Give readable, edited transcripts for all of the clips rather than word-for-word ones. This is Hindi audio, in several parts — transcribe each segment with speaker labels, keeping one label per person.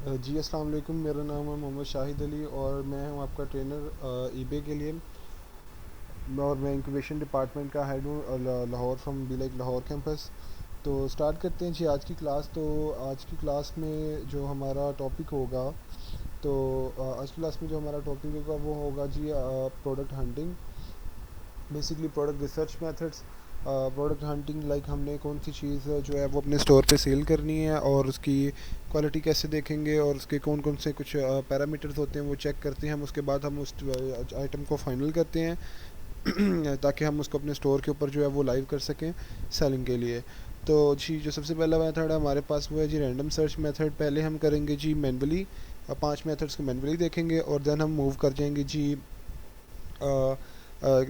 Speaker 1: जी अस्सलाम वालेकुम। मेरा नाम है मोहम्मद शाहिद अली और मैं हूं आपका ट्रेनर ईबे के लिए। और मैं इंक्यूबेशन डिपार्टमेंट का हेड हूं Lahore from be like Lahore campus. तो स्टार्ट करते हैं जी आज की क्लास। तो आज की क्लास में जो हमारा टॉपिक होगा, तो आज की क्लास में जो हमारा टॉपिक होगा वो होगा जी product hunting, basically product research methods. Product hunting like हमने कौन सी चीज़ जो है वो अपने स्टोर पे सेल करनी है और उसकी क्वालिटी कैसे देखेंगे और उसके कौन कौन से कुछ पैरामीटर्स होते हैं वो चेक करते हैं हम। उसके बाद हम उस आइटम को फाइनल करते हैं ताकि हम उसको अपने स्टोर के ऊपर जो है वो लाइव कर सकें सेलिंग के लिए। तो जी जो सबसे पहला मेथड है हमारे पास वो है जी रैंडम सर्च मेथड। पहले हम करेंगे जी मैनुअली, 5 मेथड्स को मैनुअली देखेंगे और देन हम मूव कर जाएंगे जी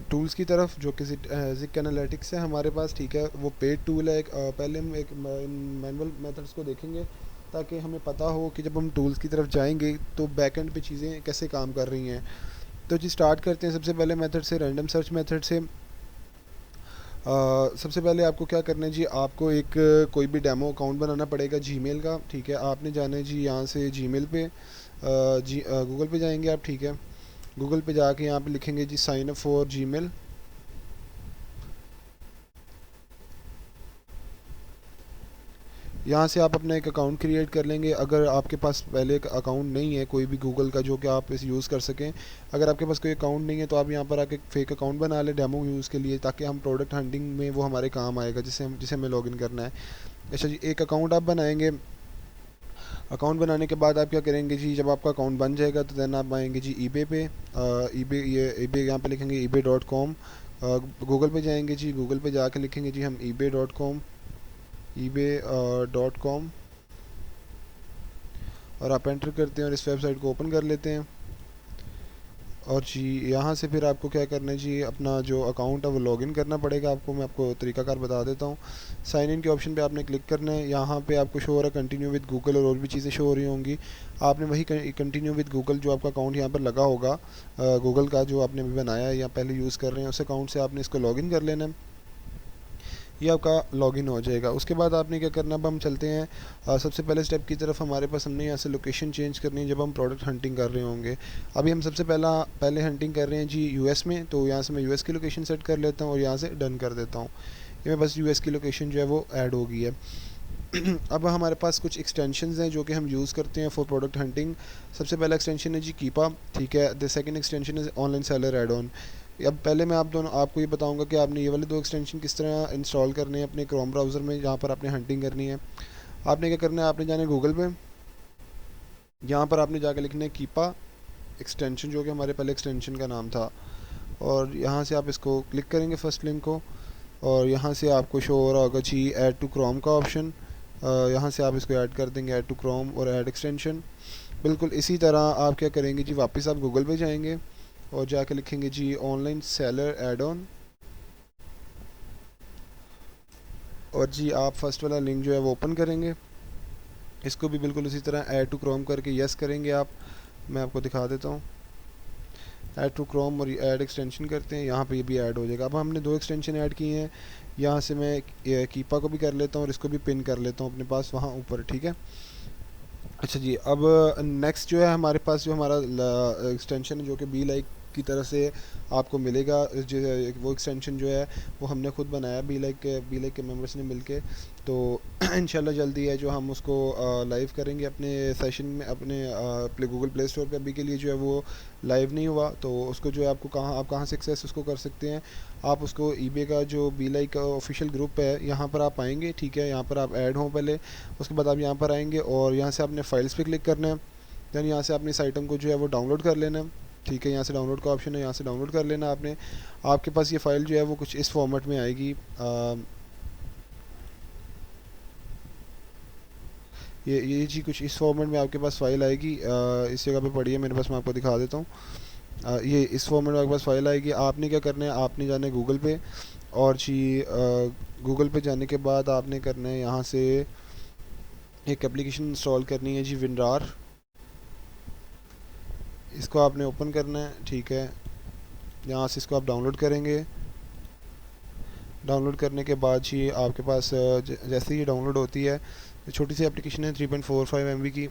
Speaker 1: टूल्स की तरफ, जो कि जिक एनालिटिक्स है हमारे पास। ठीक है, वो पेड टूल है पहले हम एक मैनुअल मेथड्स को देखेंगे ताकि हमें पता हो कि जब हम टूल्स की तरफ जाएंगे तो बैकएंड पे चीज़ें कैसे काम कर रही हैं। तो जी स्टार्ट करते हैं सबसे पहले मेथड से, रैंडम सर्च मेथड से। सबसे पहले आपको क्या करना है जी, आपको एक कोई भी डेमो अकाउंट बनाना पड़ेगा जीमेल का। ठीक है, आपने जाना है जी यहाँ से जीमेल पे, जी गूगल पे जाएंगे आप। ठीक है, गूगल पे जाके यहाँ पे लिखेंगे जी साइन अप फॉर जीमेल। यहाँ से आप अपना एक अकाउंट क्रिएट कर लेंगे। अगर आपके पास पहले एक अकाउंट नहीं है कोई भी गूगल का जो कि आप इसे यूज़ कर सकें, अगर आपके पास कोई अकाउंट नहीं है तो आप यहाँ पर आके फेक अकाउंट बना लें डेमो यूज़ के लिए, ताकि हम प्रोडक्ट हंटिंग में वो हमारे काम आएगा जिसे हमें लॉगिन करना है। अच्छा जी, एक अकाउंट आप बनाएंगे। अकाउंट बनाने के बाद आप क्या करेंगे जी, जब आपका अकाउंट बन जाएगा तो देन आप आएंगे जी ईबे पे। ईबे, ये ईबे यहाँ पे लिखेंगे ईबे.com। गूगल पे जाएंगे जी, गूगल पे जाके लिखेंगे जी हम ईबे.com, ईबे.com, और आप एंटर करते हैं और इस वेबसाइट को ओपन कर लेते हैं। और जी यहाँ से फिर आपको क्या करना है जी, अपना जो अकाउंट है वो लॉगिन करना पड़ेगा आपको। मैं आपको तरीकाकार बता देता हूँ। साइन इन के ऑप्शन पे आपने क्लिक करना है। यहाँ पे आपको शो हो रहा है कंटिन्यू विद गूगल, और भी चीज़ें शो हो रही होंगी। आपने वही कंटिन्यू विद गूगल, जो आपका अकाउंट यहाँ पर लगा होगा गूगल का, जो आपने अभी बनाया है या पहले यूज़ कर रहे हैं, उस अकाउंट से आपने इसको लॉगिन कर लेना है। ये आपका लॉगिन हो जाएगा। उसके बाद आपने क्या करना, अब हम चलते हैं सबसे पहले स्टेप की तरफ। हमारे पास हमने यहाँ से लोकेशन चेंज करनी है जब हम प्रोडक्ट हंटिंग कर रहे होंगे। अभी हम सबसे पहले हंटिंग कर रहे हैं जी यूएस में, तो यहाँ से मैं यूएस की लोकेशन सेट कर लेता हूँ और यहाँ से डन कर देता हूँ। ये मैं बस यूएस की लोकेशन जो है वो ऐड हो गई है। अब हमारे पास कुछ एक्सटेंशंस हैं जो कि हम यूज़ करते हैं फॉर प्रोडक्ट हंटिंग। सबसे पहला एक्सटेंशन है जी कीपा। ठीक है, the second extension is online seller add on. अब पहले मैं आपको ये बताऊंगा कि आपने ये वाले दो एक्सटेंशन किस तरह इंस्टॉल करने हैं अपने क्रोम ब्राउज़र में जहाँ पर आपने हंटिंग करनी है। आपने क्या करना है, आपने जाना है गूगल पे। यहाँ पर आपने जाकर लिखना है कीपा एक्सटेंशन, जो कि हमारे पहले एक्सटेंशन का नाम था। और यहाँ से आप इसको क्लिक करेंगे फर्स्ट लिंक को, और यहाँ से आपको शो हो रहा होगा जी ऐड टू क्रोम का ऑप्शन। यहाँ से आप इसको ऐड कर देंगे, ऐड टू क्रोम और ऐड एक्सटेंशन। बिल्कुल इसी तरह आप क्या करेंगे जी, वापस आप गूगल पे जाएंगे और जाके लिखेंगे जी ऑनलाइन सेलर एड ऑन। और जी आप फर्स्ट वाला लिंक जो है वो ओपन करेंगे। इसको भी बिल्कुल उसी तरह ऐड टू क्रोम करके यस करेंगे आप। मैं आपको दिखा देता हूँ। ऐड टू क्रोम और ऐड एक्सटेंशन करते हैं, यहाँ पे ये भी ऐड हो जाएगा। अब हमने दो एक्सटेंशन ऐड किए हैं। यहाँ से मैं कीपा को भी कर लेता हूँ और इसको भी पिन कर लेता हूँ अपने पास वहाँ ऊपर। ठीक है। अच्छा जी, अब नेक्स्ट जो है हमारे पास जो हमारा एक्सटेंशन है जो कि बी लाइक की तरह से आपको मिलेगा। जो वो एक्सटेंशन जो है वो हमने खुद बनाया बी लाइक के मेंबर्स ने मिलके। तो इंशाल्लाह जल्दी है जो हम उसको लाइव करेंगे अपने सेशन में, अपने गूगल प्ले स्टोर पे। अभी के लिए जो है वो लाइव नहीं हुआ, तो उसको जो है आप कहाँ से एक्सेस उसको कर सकते हैं। आप उसको ईबे का जो बी लाइक का ऑफिशियल ग्रुप है यहाँ पर आप आएंगे। ठीक है, यहाँ पर आप ऐड हों पहले। उसके बाद आप यहाँ पर आएंगे और यहाँ से आपने फाइल्स पे क्लिक करना है। दैन यहाँ से आपने इस आइटम को जो है वो डाउनलोड कर लेना है। ठीक है, यहाँ से डाउनलोड का ऑप्शन है, यहाँ से डाउनलोड कर लेना आपने। आपके पास ये फ़ाइल जो है वो कुछ इस फॉर्मेट में आएगी। ये जी कुछ इस फॉर्मेट में आपके पास फ़ाइल आएगी। इस जगह पे पड़ी है मेरे पास, मैं आपको दिखा देता हूँ। ये इस फॉर्मेट में आपके पास फ़ाइल आएगी। आपने क्या करना है, आपने जाना है गूगल पे। और जी गूगल पे जाने के बाद आपने करना है यहाँ से एक एप्लीकेशन इंस्टॉल करनी है जी, विनरार। इसको आपने ओपन करना है। ठीक है, यहाँ से इसको आप डाउनलोड करेंगे। डाउनलोड करने के बाद ही आपके पास जैसे ही डाउनलोड होती है, छोटी सी एप्लीकेशन है 3.45 MB की।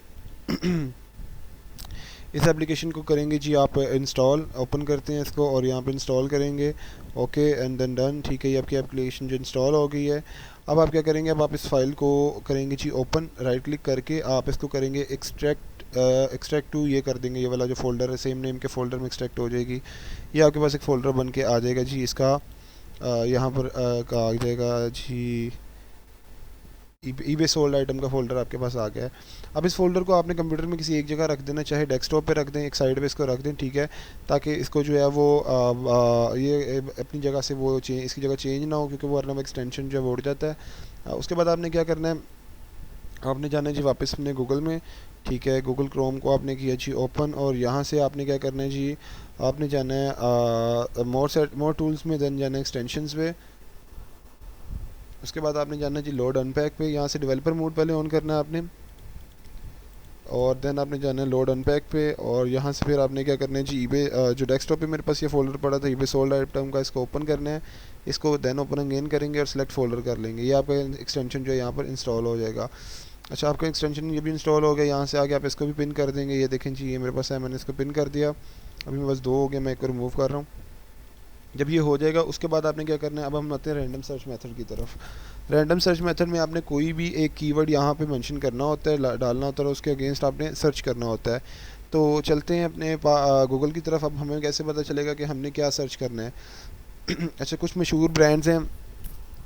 Speaker 1: इस एप्लीकेशन को करेंगे जी आप इंस्टॉल, ओपन करते हैं इसको और यहाँ पे इंस्टॉल करेंगे। ओके एंड देन डन, ठीक है, ये आपकी एप्लीकेशन जो इंस्टॉल हो गई है। अब आप क्या करेंगे, अब आप इस फाइल को करेंगे जी ओपन, राइट क्लिक करके आप इसको करेंगे एक्सट्रैक्ट टू, ये कर देंगे, ये वाला जो फोल्डर है सेम नेम के फोल्डर में एक्सट्रैक्ट हो जाएगी। ये आपके पास एक फ़ोल्डर बन के आ जाएगा जी, इसका यहाँ पर का आ जाएगा जी ईबे सोल्ड आइटम का फ़ोल्डर आपके पास आ गया है। अब इस फ़ोल्डर को आपने कंप्यूटर में किसी एक जगह रख देना, चाहे डेस्कटॉप पे रख दें, एक साइड पे इसको रख दें, ठीक है, ताकि इसको जो है वो ये अपनी जगह से वो इसकी जगह चेंज ना हो, क्योंकि वो वरना एक्सटेंशन जो है वो उड़ जाता है। उसके बाद आपने क्या करना है, आपने जाना है जी वापस अपने गूगल में, ठीक है, गूगल क्रोम को आपने किया जी ओपन, और यहाँ से आपने क्या करना है जी, आपने जाना है मोर टूल्स में, देन जाना है एक्सटेंशंस पे। उसके बाद आपने जाना है जी लोड अनपैक पे, यहाँ से डेवलपर मोड पहले ऑन करना है आपने, और देन आपने जाना है लोड अनपैक पे, और यहाँ से फिर आपने क्या करना है जी ईबे जो डेस्कटॉप पे मेरे पास ये फोल्डर पड़ा था ईबे सोल्ड आइटम का, इसको ओपन करना है, इसको देन ओपन अगेन करेंगे और सिलेक्ट फोल्डर कर लेंगे। ये आपका एक्सटेंशन जो है यहाँ पर इंस्टॉल हो जाएगा। अच्छा, आपका एक्सटेंशन ये भी इंस्टॉल हो गया, यहाँ से आगे आप इसको भी पिन कर देंगे। ये देखें जी, ये मेरे पास है, मैंने इसको पिन कर दिया। अभी मेरे पास 2 हो गए, मैं एक को रिमूव कर रहा हूँ। जब ये हो जाएगा उसके बाद आपने क्या करना है, अब हम आते हैं रैंडम सर्च मेथड की तरफ। रैंडम सर्च मेथड में आपने कोई भी एक कीवर्ड यहाँ पे मेंशन करना होता है, डालना होता है, और उसके अगेंस्ट आपने सर्च करना होता है। तो चलते हैं अपने गूगल की तरफ। अब हमें कैसे पता चलेगा कि हमने क्या सर्च करना है? अच्छा, कुछ मशहूर ब्रांड्स हैं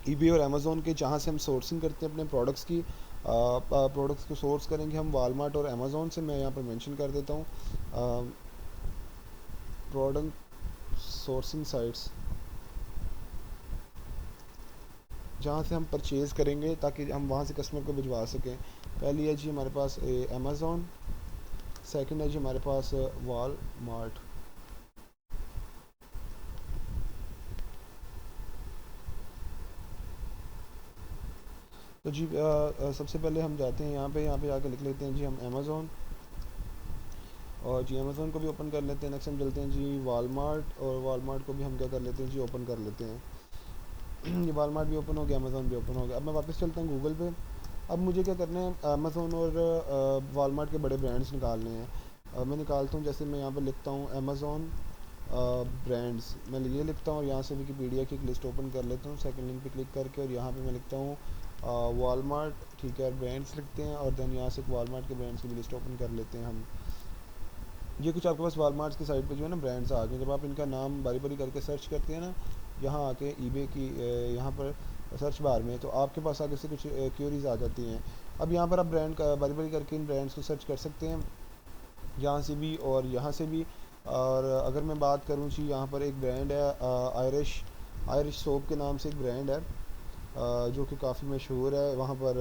Speaker 1: ईबे और अमेज़ोन के, जहाँ से हम सोर्सिंग करते हैं अपने प्रोडक्ट्स की। प्रोडक्ट्स को सोर्स करेंगे हम वालमार्ट और अमेज़ोन से। मैं यहाँ पर मेंशन कर देता हूँ प्रोडक्ट सोर्सिंग साइट्स, जहाँ से हम परचेज़ करेंगे ताकि हम वहाँ से कस्टमर को भिजवा सकें। पहली है जी हमारे पास अमेज़ोन, सेकंड है जी हमारे पास वालमार्ट। तो जी सबसे पहले हम जाते हैं यहाँ पे आके लिख लेते हैं जी हम अमेज़ोन, और जी अमेज़ोन को भी ओपन कर लेते हैं। नेक्स्ट हम चलते हैं जी वालमार्ट, और वालमार्ट को भी हम क्या कर लेते हैं जी ओपन कर लेते हैं। ये वालमार्ट भी ओपन हो गया, अमेज़ोन भी ओपन हो गया। अब मैं वापस चलता हूँ गूगल पे। अब मुझे क्या करना है, अमेज़ोन और वालमार्ट के बड़े ब्रांड्स निकालने हैं। मैं निकालता हूँ, जैसे मैं यहाँ पर लिखता हूँ अमेज़ोन ब्रांड्स, मैं ये लिखता हूँ, और यहाँ से विकीपीडिया की एक लिस्ट ओपन कर लेता हूँ सेकंड लिंक पे क्लिक करके, और यहाँ पे मैं लिखता हूँ वालमार्ट, ठीक है, ब्रांड्स लिखते हैं, और देन यहाँ से वालमार्ट के ब्रांड्स की भी लिस्ट ओपन कर लेते हैं हम। ये कुछ आपके पास वालमार्ट की साइट पे जो है ना ब्रांड्स आ गए। जब आप इनका नाम बारी बारी करके सर्च करते हैं ना, यहाँ आके ईबे की यहाँ पर सर्च बार में, तो आपके पास आगे से कुछ क्यूरीज आ जाती हैं। अब यहाँ पर आप ब्रांड का बारी बारी करके इन ब्रांड्स को सर्च कर सकते हैं, यहाँ से भी और यहाँ से भी। और अगर मैं बात करूँ जी, यहाँ पर एक ब्रांड है आयरिश आयरिश सोप के नाम से एक ब्रांड है, जो कि काफ़ी मशहूर है वहाँ पर,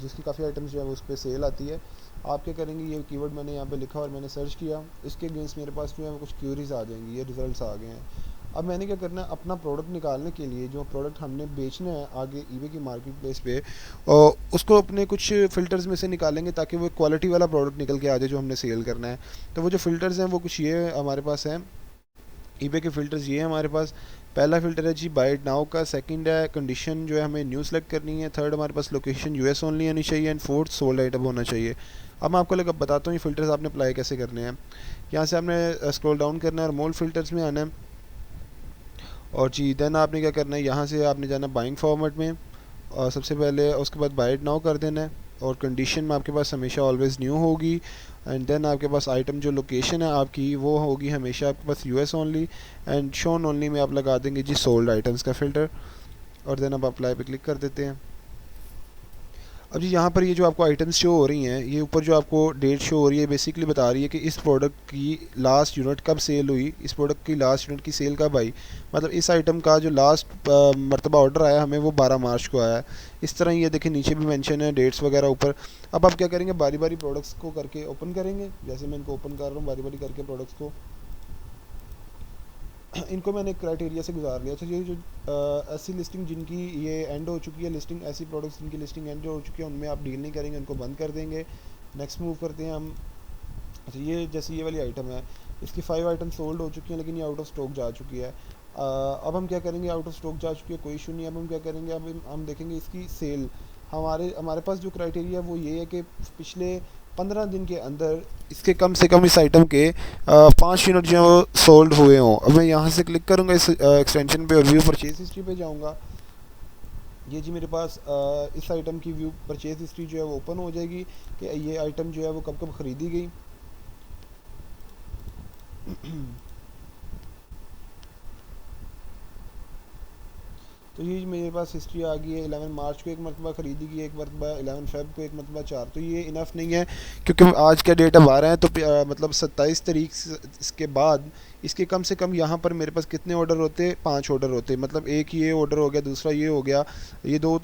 Speaker 1: जिसकी काफ़ी आइटम्स जो है वो उस पर सेल आती है। आप क्या करेंगे, ये कीवर्ड मैंने यहाँ पे लिखा और मैंने सर्च किया, इसके अगेंस्ट मेरे पास जो है वो कुछ क्यूरीज आ जाएंगी, ये रिजल्ट्स आ गए हैं। अब मैंने क्या करना है, अपना प्रोडक्ट निकालने के लिए, जो प्रोडक्ट हमने बेचना है आगे ईबे की मार्केट प्लेस पे, और उसको अपने कुछ फ़िल्टर्स में से निकालेंगे ताकि वो क्वालिटी वाला प्रोडक्ट निकल के आ जाए जो हमने सेल करना है। तो वो जो फ़िल्टर्स हैं वो कुछ ये हमारे पास हैं, ईबे के फ़िल्टर्स ये हैं हमारे पास। पहला फ़िल्टर है जी बाय इट नाउ का, सेकंड है कंडीशन जो है हमें न्यू सेलेक्ट करनी है, थर्ड हमारे पास लोकेशन यूएस ओनली आनी चाहिए, एंड फोर्थ सोल्ड आइटम होना चाहिए। अब मैं आपको लगा बताता हूँ ये फ़िल्टर्स आपने अप्लाई कैसे करने हैं। यहाँ से आपने स्क्रॉल डाउन करना है और मोल फ़िल्टर्स में आना है, और जी देन आपने क्या करना है, यहाँ से आपने जाना बाइंग फॉर्मेट में, और सबसे पहले उसके बाद बाय इट नाउ कर देना है, और कंडीशन में आपके पास हमेशा ऑलवेज़ न्यू होगी, एंड देन आपके पास आइटम जो लोकेशन है आपकी वो होगी हमेशा आपके पास US only, and shown only में आप लगा देंगे जी सोल्ड आइटम्स का फ़िल्टर, और देन आप अप्लाई पे क्लिक कर देते हैं। अब जी यहाँ पर ये जो आपको आइटम्स शो हो रही हैं, ये ऊपर जो आपको डेट शो हो रही है बेसिकली बता रही है कि इस प्रोडक्ट की लास्ट यूनिट कब सेल हुई, इस प्रोडक्ट की लास्ट यूनिट की सेल कब आई। मतलब इस आइटम का जो लास्ट मरतबा ऑर्डर आया हमें वो 12 मार्च को आया है। इस तरह ये देखिए नीचे भी मेंशन है डेट्स वगैरह ऊपर। अब आप क्या करेंगे, बारी बारी प्रोडक्ट्स को करके ओपन करेंगे, जैसे मैं इनको ओपन कर रहा हूँ बारी बारी करके प्रोडक्ट्स को। इनको मैंने क्राइटेरिया से गुजार लिया। अच्छा, ये जो ऐसी लिस्टिंग जिनकी ये एंड हो चुकी है, लिस्टिंग ऐसी प्रोडक्ट्स जिनकी लिस्टिंग एंड हो चुकी है उनमें आप डील नहीं करेंगे, उनको बंद कर देंगे। नेक्स्ट मूव करते हैं हम। अच्छा, ये जैसे ये वाली आइटम है, इसकी 5 आइटम सोल्ड हो चुकी हैं, लेकिन ये आउट ऑफ स्टॉक जा चुकी है। अब हम क्या करेंगे, आउट ऑफ स्टॉक जा चुकी है कोई इशू नहीं है। अब हम क्या करेंगे, अब हम देखेंगे इसकी सेल। हमारे हमारे पास जो क्राइटेरिया है वो ये है कि पिछले 15 दिन के अंदर इसके कम से कम इस आइटम के 5 यूनिट जो हैं वो सोल्ड हुए हों। अब मैं यहाँ से क्लिक करूँगा इस एक्सटेंशन पे और व्यू परचेज हिस्ट्री पे जाऊँगा। ये जी मेरे पास इस आइटम की व्यू परचेज हिस्ट्री जो है वो ओपन हो जाएगी कि ये आइटम जो है वो कब कब ख़रीदी गई। तो ये मेरे पास हिस्ट्री आ गई है। 11 मार्च को एक मरतबा ख़रीदी गई, एक मरतबा 11 फेब को, एक मरतबा 4। तो ये इनफ नहीं है क्योंकि आज का डेट अब आ रहा है, तो मतलब 27 तारीख इसके बाद इसके कम से कम यहाँ पर मेरे पास कितने ऑर्डर होते, 5 ऑर्डर होते। मतलब एक ये ऑर्डर हो गया, दूसरा ये हो गया, ये दो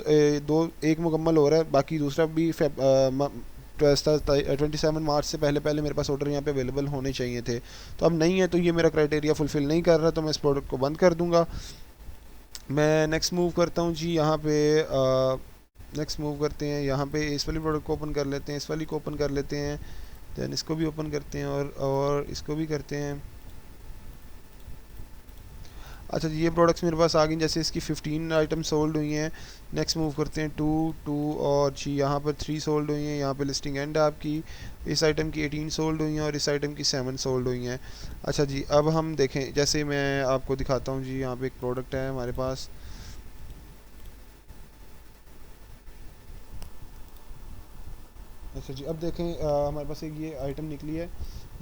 Speaker 1: एक मुकम्मल हो रहा है, बाकी दूसरा भी 27 मार्च से पहले पहले मेरे पास ऑर्डर यहाँ पे अवेलेबल होने चाहिए थे। तो अब नहीं है, तो ये मेरा क्राइटेरिया फुलफ़िल नहीं कर रहा, तो मैं इस प्रोडक्ट को बंद कर दूँगा। मैं नेक्स्ट मूव करता हूँ जी। यहाँ पे नेक्स्ट मूव करते हैं, यहाँ पे इस वाली प्रोडक्ट को ओपन कर लेते हैं, इस वाली को ओपन कर लेते हैं, दैन इसको भी ओपन करते हैं और इसको भी करते हैं। अच्छा जी, ये प्रोडक्ट्स मेरे पास आ गई, जैसे इसकी 15 आइटम सोल्ड हुई हैं। नेक्स्ट मूव करते हैं, 2 और जी यहाँ पर 3 सोल्ड हुई हैं। यहाँ पे लिस्टिंग एंड है आपकी, इस आइटम की 18 सोल्ड हुई हैं और इस आइटम की 7 सोल्ड हुई हैं। अच्छा जी, अब हम देखें, जैसे मैं आपको दिखाता हूँ जी। यहाँ पे एक प्रोडक्ट है हमारे पास। अच्छा जी, अब देखें हमारे पास एक ये आइटम निकली है,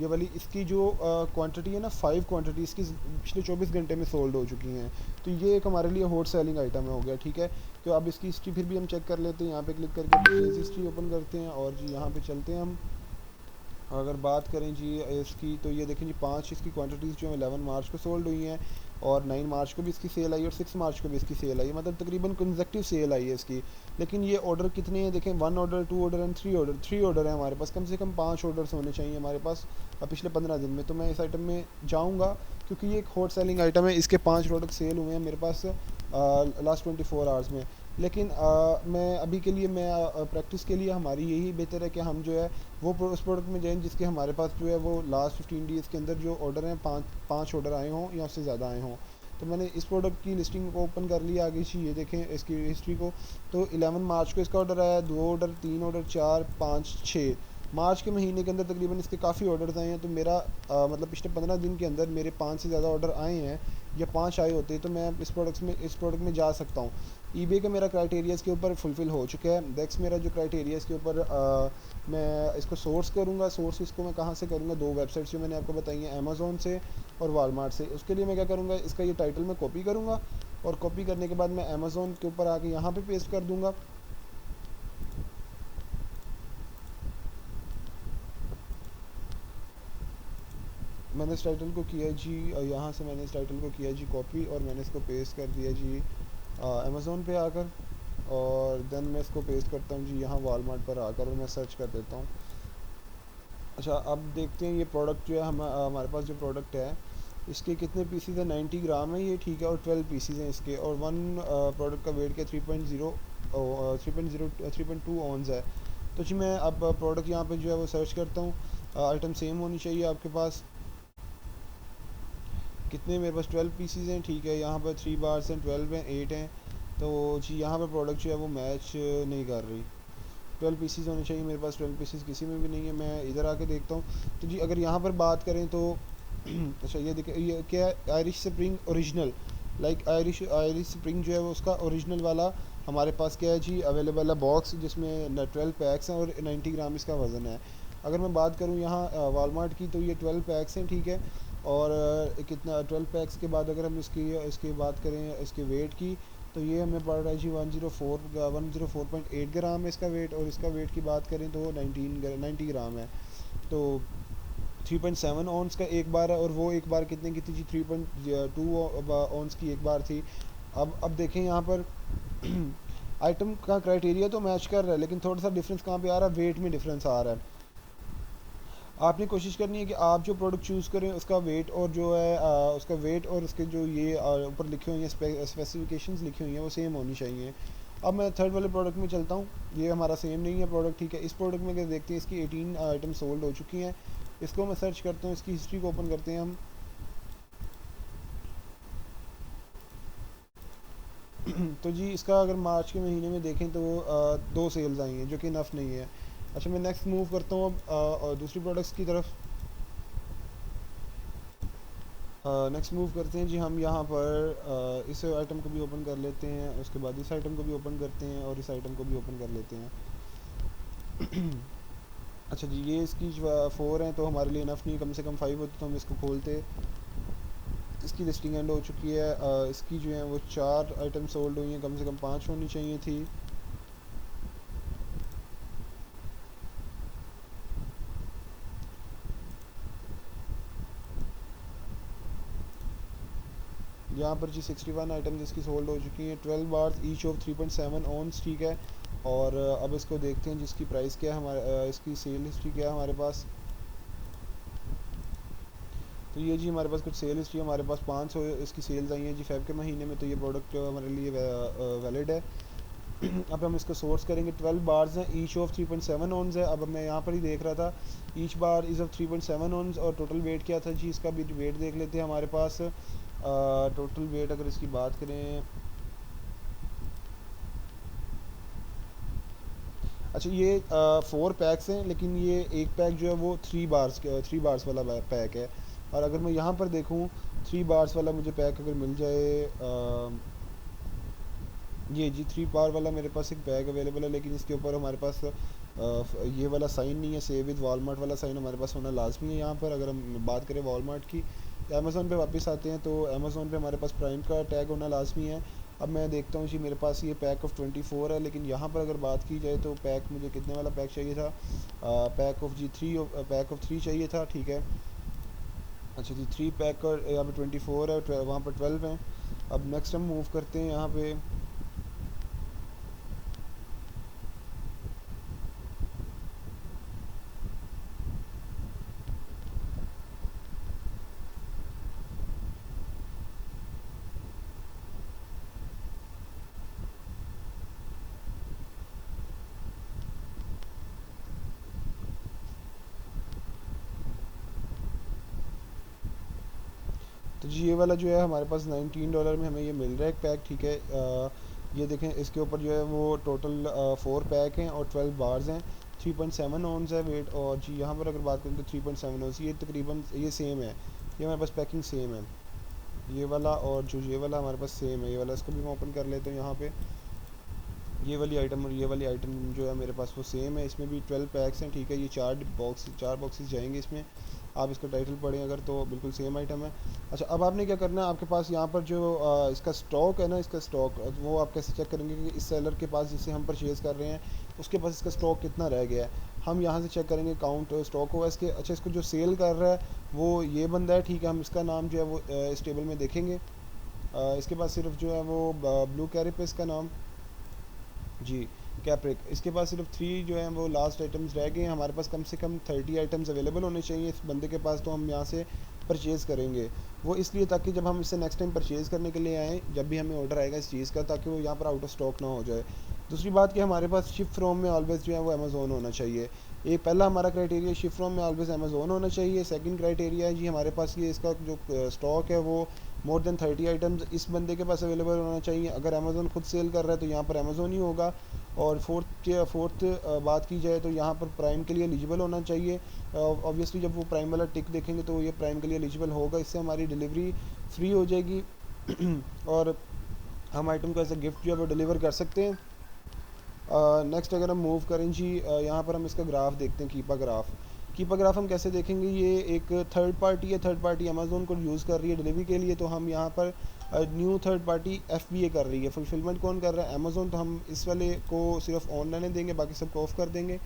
Speaker 1: ये वाली। इसकी जो क्वांटिटी है ना, 5 क्वांटिटी इसकी पिछले 24 घंटे में सोल्ड हो चुकी हैं। तो ये एक हमारे लिए हॉट सेलिंग आइटम हो गया, ठीक है। तो अब इसकी हिस्ट्री फिर भी हम चेक कर लेते हैं। यहाँ पे क्लिक करके हिस्ट्री ओपन करते हैं और जी यहाँ पे चलते हैं हम। अगर बात करें जी इसकी, तो ये देखें जी 5 इसकी क्वांटिटीज़ जो है 11 मार्च को सोल्ड हुई हैं और 9 मार्च को भी इसकी सेल आई और 6 मार्च को भी इसकी सेल आई, मतलब तकरीबन कंसेक्टिव सेल आई है इसकी। लेकिन ये ऑर्डर कितने हैं देखें, 1 ऑर्डर, 2 ऑर्डर एंड 3 ऑर्डर है हमारे पास। कम से कम 5 ऑर्डर्स होने चाहिए हमारे पास पिछले 15 दिन में। तो मैं इस आइटम में जाऊँगा क्योंकि ये एक हॉट सेलिंग आइटम है। इसके 5 प्रोडक्ट सेल हुए हैं मेरे पास लास्ट 24 आवर्स में। लेकिन मैं अभी के लिए, मैं प्रैक्टिस के लिए हमारी यही बेहतर है कि हम जो है वो उस प्रोडक्ट में जाएँ जिसके हमारे पास जो है वो लास्ट 15 डेज़ के अंदर जो ऑर्डर हैं, पाँच ऑर्डर आए हों या उससे ज़्यादा आए हों। तो मैंने इस प्रोडक्ट की लिस्टिंग को ओपन कर लिया आगे से, ये देखें इसकी हिस्ट्री को। तो 11 मार्च को इसका ऑर्डर आया, 2 ऑर्डर, 3 ऑर्डर, 4, 5, 6 मार्च के महीने के अंदर तकरीबन इसके काफ़ी ऑर्डर्स आए हैं। तो मेरा मतलब पिछले 15 दिन के अंदर मेरे 5 से ज़्यादा ऑर्डर आए हैं या 5 आए होते, तो मैं इस प्रोडक्ट में जा सकता हूँ। ईबे का मेरा क्राइटेरिया इसके ऊपर फुलफ़िल हो चुका है। नेक्स्ट मेरा जो क्राइटेरिया इसके ऊपर, मैं इसको सोर्स करूँगा। सोर्स इसको मैं कहाँ से करूँगा, 2 वेबसाइट्स जो मैंने आपको बताई हैं, अमेज़ोन से और वालमार्ट से। उसके लिए मैं क्या करूँगा, इसका ये टाइटल मैं कॉपी करूँगा और कॉपी करने के बाद मैं अमेज़ोन के ऊपर आके यहाँ पे पेस्ट कर दूँगा। मैंने इस टाइटल को किया जी, यहाँ से मैंने इस टाइटल को किया जी कॉपी और मैंने इसको पेस्ट कर दिया जी अमेज़ोन पे आकर। और देन मैं इसको पेस्ट करता हूँ जी यहाँ वालमार्ट पर आकर और मैं सर्च कर देता हूँ। अच्छा, अब देखते हैं ये प्रोडक्ट जो है हमारे पास जो प्रोडक्ट है इसके कितने पीसीज है। 90 ग्राम है ये, ठीक है, और 12 पीसीज हैं इसके, और वन प्रोडक्ट का वेट के 3.2 ऑन्स है। तो जी मैं अब प्रोडक्ट यहाँ पे जो है वो सर्च करता हूँ। आइटम सेम होनी चाहिए आपके पास। कितने मेरे पास 12 पीसीज हैं, ठीक है। यहाँ पर 3 बार्स हैं, 12 हैं, 8 हैं। तो जी यहाँ पर प्रोडक्ट जो है वो मैच नहीं कर रही। 12 पीसीज होने चाहिए मेरे पास, 12 पीसीज किसी में भी नहीं है। मैं इधर आके देखता हूँ। तो जी अगर यहाँ पर बात करें तो अच्छा ये देखिए, ये क्या है, Irish spring original, like Irish spring जो है वो उसका ओरिजिनल वाला हमारे पास क्या है जी अवेलेबल है बॉक्स, जिसमें 12 पैक्स हैं और 90 ग्राम इसका वज़न है। अगर मैं बात करूँ यहाँ वालमार्ट की, तो ये 12 पैक्स हैं, ठीक है। और कितना 12 पैक्स के बाद अगर हम इसकी बात करें इसके वेट की, तो ये हमें पड़ रहा है जी 104.8 ग्राम है इसका वेट। और इसका वेट की बात करें तो 90 ग्राम है। तो 3.7 ऑन्स का एक बार है, और वो एक बार कितने की थी जी, 3.2 ऑन्स की एक बार थी। अब देखें यहाँ पर आइटम का क्राइटेरिया तो मैच कर रहा है, लेकिन थोड़ा सा डिफरेंस कहाँ पे आ रहा है, वेट में डिफरेंस आ रहा है। आपने कोशिश करनी है कि आप जो प्रोडक्ट चूज़ करें उसका वेट और जो है उसका वेट और उसके जो ये ऊपर लिखे हुए हैं स्पेसिफिकेशंस लिखी हुई हैं वो सेम होनी चाहिए। अब मैं थर्ड वाले प्रोडक्ट में चलता हूँ। ये हमारा सेम नहीं है प्रोडक्ट, ठीक है। इस प्रोडक्ट में अगर देखते हैं इसकी 18 आइटम सोल्ड हो चुकी हैं। इसको मैं सर्च करता हूँ, इसकी हिस्ट्री को ओपन करते हैं हम। तो जी इसका अगर मार्च के महीने में देखें तो 2 सेल्स आई हैं, जो कि इनफ नहीं है। अच्छा, मैं नेक्स्ट मूव करता हूँ अब दूसरी प्रोडक्ट्स की तरफ। नेक्स्ट मूव करते हैं जी हम यहाँ पर इस आइटम को भी ओपन कर लेते हैं, उसके बाद इस आइटम को भी ओपन करते हैं और इस आइटम को भी ओपन कर लेते हैं। अच्छा जी, ये इसकी जो 4 हैं तो हमारे लिए इनफ नहीं, कम से कम 5 होती तो हम इसको खोलते। इसकी लिस्टिंग एंड हो चुकी है। इसकी जो है वो 4 आइटम सोल्ड हुई हैं, कम से कम 5 होनी चाहिए थी। यहाँ पर जी 61 आइटम इसकी सोल्ड हो चुकी हैं, 12 बार्स ईच ऑफ 3.7 ऑन्स, ठीक है। और अब इसको देखते हैं जिसकी प्राइस क्या है, हमारे इसकी सेल हिस्ट्री क्या है हमारे पास। तो ये जी हमारे पास कुछ सेल हिस्ट्री, हमारे पास 500 इसकी सेल्स आई हैं जी फेब के महीने में, तो ये प्रोडक्ट हमारे लिए वैलिड है। अब हम इसको सोर्स करेंगे। 12 बार्स हैं, ईच ऑफ 3.7 ऑन्स है। अब मैं यहाँ पर ही देख रहा था, ईच बार इज़ ऑफ 3.7 ऑन्स, और टोटल वेट क्या था जी इसका भी वेट देख लेते हैं हमारे पास। टोटल वेट अगर इसकी बात करें, अच्छा ये 4 पैक्स हैं, लेकिन ये एक पैक जो है वो 3 बार्स वाला पैक है। और अगर मैं यहाँ पर देखूँ 3 बार्स वाला मुझे पैक अगर मिल जाए, ये जी 3 बार वाला मेरे पास एक बैग अवेलेबल है, लेकिन इसके ऊपर हमारे पास ये वाला साइन नहीं है, सेव विद वॉलमार्ट वाला साइन हमारे पास होना लाजमी है यहाँ पर। अगर हम बात करें वॉलमार्ट की, अमेज़ोन पे वापस आते हैं तो अमेज़ोन पे हमारे पास प्राइम का टैग होना लाजमी है। अब मैं देखता हूँ जी मेरे पास ये पैक ऑफ 24 है, लेकिन यहाँ पर अगर बात की जाए तो पैक मुझे कितने वाला पैक चाहिए था, पैक ऑफ 3 चाहिए था, ठीक है। अच्छा जी 3 पैक और यहाँ पे 24 है, वहाँ पर 12 हैं। अब नेक्स्ट हम मूव करते हैं यहाँ पे। तो जी ये वाला जो है हमारे पास $19 में हमें ये मिल रहा है एक पैक, ठीक है। ये देखें इसके ऊपर जो है वो टोटल 4 पैक हैं और 12 बार्स हैं, 3.7 ऑन्स है वेट। और जी यहाँ पर अगर बात करें तो 3.7 ऑन्स, ये तकरीबन ये सेम है, ये हमारे पास पैकिंग सेम है, ये वाला और जो ये वाला हमारे पास सेम है। ये वाला इसको भी मैं ओपन कर लेता हूँ यहाँ पे। ये वाली आइटम और ये वाली आइटम जो है मेरे पास वो सेम है, इसमें भी 12 पैक्स हैं, ठीक है। ये 4 बॉक्सेस जाएंगे इसमें, आप इसका टाइटल पढ़ें अगर तो बिल्कुल सेम आइटम है। अच्छा, अब आपने क्या करना है, आपके पास यहाँ पर जो इसका स्टॉक है ना, इसका स्टॉक वो आप कैसे चेक करेंगे कि इस सेलर के पास जिससे हम परचेज़ कर रहे हैं उसके पास इसका स्टॉक कितना रह गया है। हम यहाँ से चेक करेंगे काउंट स्टॉक होगा इसके। अच्छा, इसको जो सेल कर रहा है वो ये बंदा है, ठीक है। हम इसका नाम जो है वो इस टेबल में देखेंगे। इसके पास सिर्फ जो है वो ब्लू कैरी पे इसका नाम जी कैप्रिक, इसके पास सिर्फ 3 जो हैं वो लास्ट आइटम्स रह गए हैं। हमारे पास कम से कम 30 आइटम्स अवेलेबल होने चाहिए इस बंदे के पास, तो हम यहाँ से परचेज़ करेंगे। वो इसलिए ताकि जब हम इससे नेक्स्ट टाइम परचेज़ करने के लिए आएँ, जब भी हमें ऑर्डर आएगा इस चीज़ का, ताकि वो यहाँ पर आउट ऑफ स्टॉक ना हो जाए। दूसरी बात कि हमारे पास शिप फ्रॉम में ऑलवेज़ जो है वो अमेज़ोन होना चाहिए। एक पहला हमारा क्राइटेरिया शिप फ्रॉम में ऑलवेज़ अमेज़ोन होना चाहिए। सेकंड क्राइटेरिया है जी हमारे पास ये इसका जो स्टॉक है वो मोर देन 30 आइटम्स इस बंदे के पास अवेलेबल होना चाहिए। अगर अमेज़ोन खुद सेल कर रहा है तो यहाँ पर अमेज़ोन ही होगा। और फोर्थ बात की जाए तो यहाँ पर प्राइम के लिए एलिजिबल होना चाहिए। ऑब्वियसली जब वो प्राइम वाला टिक देखेंगे तो ये प्राइम के लिए एलिजिबल होगा, इससे हमारी डिलीवरी फ्री हो जाएगी और हम आइटम को एज ए गिफ्ट जो है वो डिलीवर कर सकते हैं। नेक्स्ट अगर हम मूव करें जी, यहाँ पर हम इसका ग्राफ देखते हैं, कीपा ग्राफ हम कैसे देखेंगे। ये एक थर्ड पार्टी है, थर्ड पार्टी अमेज़ोन को यूज़ कर रही है डिलीवरी के लिए, तो हम यहाँ पर न्यू थर्ड पार्टी FBA कर रही है। फुलफिलमेंट कौन कर रहा है, अमेज़ोन, तो हम इस वाले को सिर्फ ऑनलाइन देंगे, बाकी सबको ऑफ़ कर देंगे।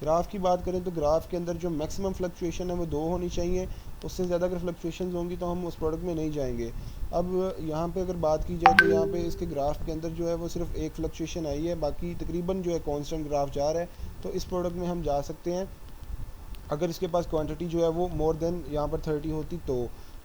Speaker 1: ग्राफ की बात करें तो ग्राफ के अंदर जो मैक्सिमम फ्लक्चुएशन है वो 2 होनी चाहिए, उससे ज़्यादा अगर फ्लक्चुएशन होंगी तो हम उस प्रोडक्ट में नहीं जाएंगे। अब यहाँ पे अगर बात की जाए तो यहाँ पे इसके ग्राफ के अंदर जो है वो सिर्फ एक फ्लक्चुएशन आई है, बाकी तकरीबन जो है कांस्टेंट ग्राफ जा रहा है, तो इस प्रोडक्ट में हम जा सकते हैं। अगर इसके पास क्वांटिटी जो है वो मोर देन यहाँ पर 30 होती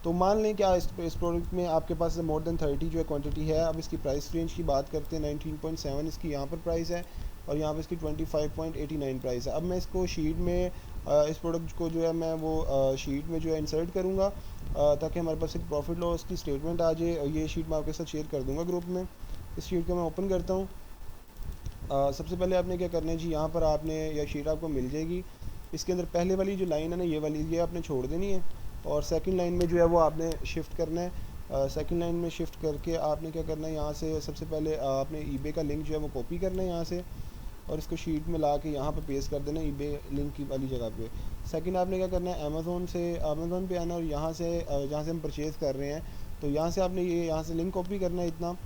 Speaker 1: तो मान लें क्या इस प्रोडक्ट में आपके पास मोर देन 30 जो है क्वांटिटी है। अब इसकी प्राइस रेंज की बात करते हैं, 19.7 इसकी यहाँ पर प्राइस है और यहाँ पर इसकी 25.89 प्राइस है। अब मैं इसको शीट में इस प्रोडक्ट को जो है मैं वो शीट में जो है इंसर्ट करूँगा, ताकि हमारे पास एक प्रॉफिट लॉस की स्टेटमेंट आ जाए, और ये शीट मैं आपके साथ शेयर कर दूँगा ग्रुप में। इस शीट को मैं ओपन करता हूँ। सबसे पहले आपने क्या करना है जी, यहाँ पर आपने यह शीट आपको मिल जाएगी। इसके अंदर पहले वाली जो लाइन है ना, ये वाली, ये आपने छोड़ देनी है और सेकंड लाइन में जो है वो आपने शिफ्ट करना है। सेकंड लाइन में शिफ्ट करके आपने क्या करना है, यहाँ से सबसे पहले आपने ईबे का लिंक जो है वो कॉपी करना है यहाँ से और इसको शीट में ला के यहाँ पे पेस्ट कर देना ईबे लिंक की वाली जगह पे। सेकंड आपने क्या करना है, अमेज़ोन पे आना और यहाँ से जहाँ से हम परचेज़ कर रहे हैं तो यहाँ से आपने ये यहाँ से लिंक कॉपी करना है इतना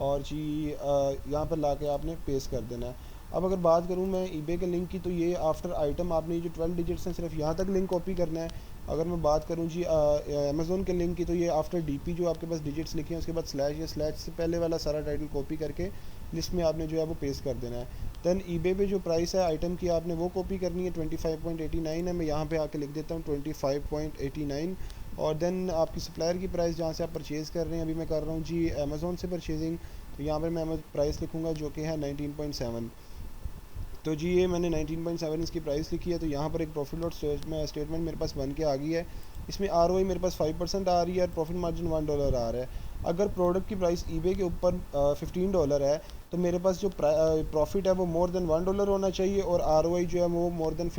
Speaker 1: और जी यहाँ पर ला के आपने पेस्ट कर देना है। अब अगर बात करूँ मैं ईबे के लिंक की, तो ये आफ्टर आइटम आपने जो 12 डिजिट्स हैं सिर्फ यहाँ तक लिंक कॉपी करना है। अगर मैं बात करूँ जी अमेज़ोन के लिंक की, तो ये आफ्टर डीपी जो आपके पास डिजिट्स लिखे हैं उसके बाद स्लैश या स्लैश से पहले वाला सारा टाइटल कॉपी करके लिस्ट में आपने जो है वो पेस्ट कर देना है। दैन ईबे पे जो प्राइस है आइटम की आपने वो कॉपी करनी है, 25.89 है। मैं यहाँ पे आके लिख देता हूँ 25.89। और देन आपकी सप्लायर की प्राइस जहाँ से आप परचेज़ कर रहे हैं, अभी मैं कर रहा हूँ जी अमेज़ोन से परचेजिंग, तो यहाँ पर मैं प्राइस लिखूँगा जो कि है 19.7। तो जी ये मैंने 19.7 इसकी प्राइस लिखी है। तो यहाँ पर एक प्रॉफिट लॉस स्टेटमेंट मेरे पास बन के आ गई है। इसमें आरओआई मेरे पास 5% आ रही है और प्रॉफिट मार्जिन $1 आ रहा है। अगर प्रोडक्ट की प्राइस ईबे के ऊपर $15 है तो मेरे पास जो प्रॉफिट है वो मोर देन $1 होना चाहिए और आरओआई जो है वो मोर देन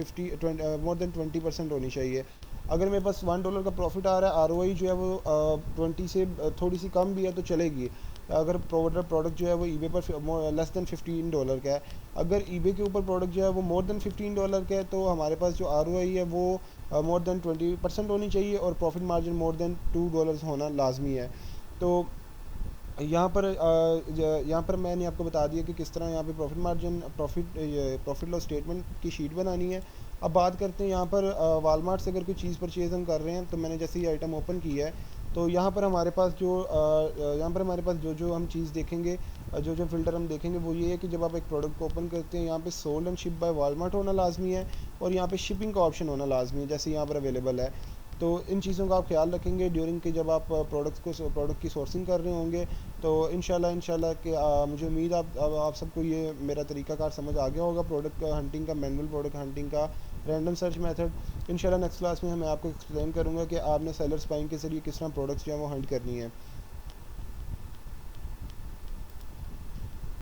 Speaker 1: 20% होनी चाहिए। अगर मेरे पास $1 का प्रॉफिट आ रहा है, आरओआई जो है वो 20 से थोड़ी सी कम भी है तो चलेगी। अगर प्रोडक्ट जो है वो ईबे पर लेस देन $15 का है, अगर ईबे के ऊपर प्रोडक्ट जो है वो मोर देन $15 का है तो हमारे पास जो आरओआई है वो मोर देन 20% होनी चाहिए और प्रॉफिट मार्जिन मोर देन $2 होना लाजमी है। तो यहाँ पर मैंने आपको बता दिया कि किस तरह यहाँ पे profit margin profit loss statement की शीट बनानी है। अब बात करते हैं यहाँ पर वालमार्ट से अगर कोई चीज़ परचेज़ हम कर रहे हैं, तो मैंने जैसे ये आइटम ओपन की है तो यहाँ पर हमारे पास जो जो हम चीज़ देखेंगे, जो जो फ़िल्टर हम देखेंगे वो ये है कि जब आप एक प्रोडक्ट को ओपन करते हैं, यहाँ पे sold and ship by Walmart होना लाजमी है और यहाँ पे शिपिंग का ऑप्शन होना लाजमी है, जैसे यहाँ पर अवेलेबल है। तो इन चीज़ों का आप ख्याल रखेंगे ड्यूरिंग के जब आप प्रोडक्ट की सोर्सिंग कर रहे होंगे। तो इंशाल्लाह कि मुझे उम्मीद आप सबको ये मेरा तरीक़ाकार समझ आ गया होगा, प्रोडक्ट हंटिंग का, मैनुअल प्रोडक्ट हंटिंग का, रैंडम सर्च मेथड। इंशाल्लाह नेक्स्ट क्लास में मैं आपको एक्सप्लेन करूँगा कि आपने सेलर्स बाइंग के ज़रिए किस तरह प्रोडक्ट्स जो है वो हंट करनी है।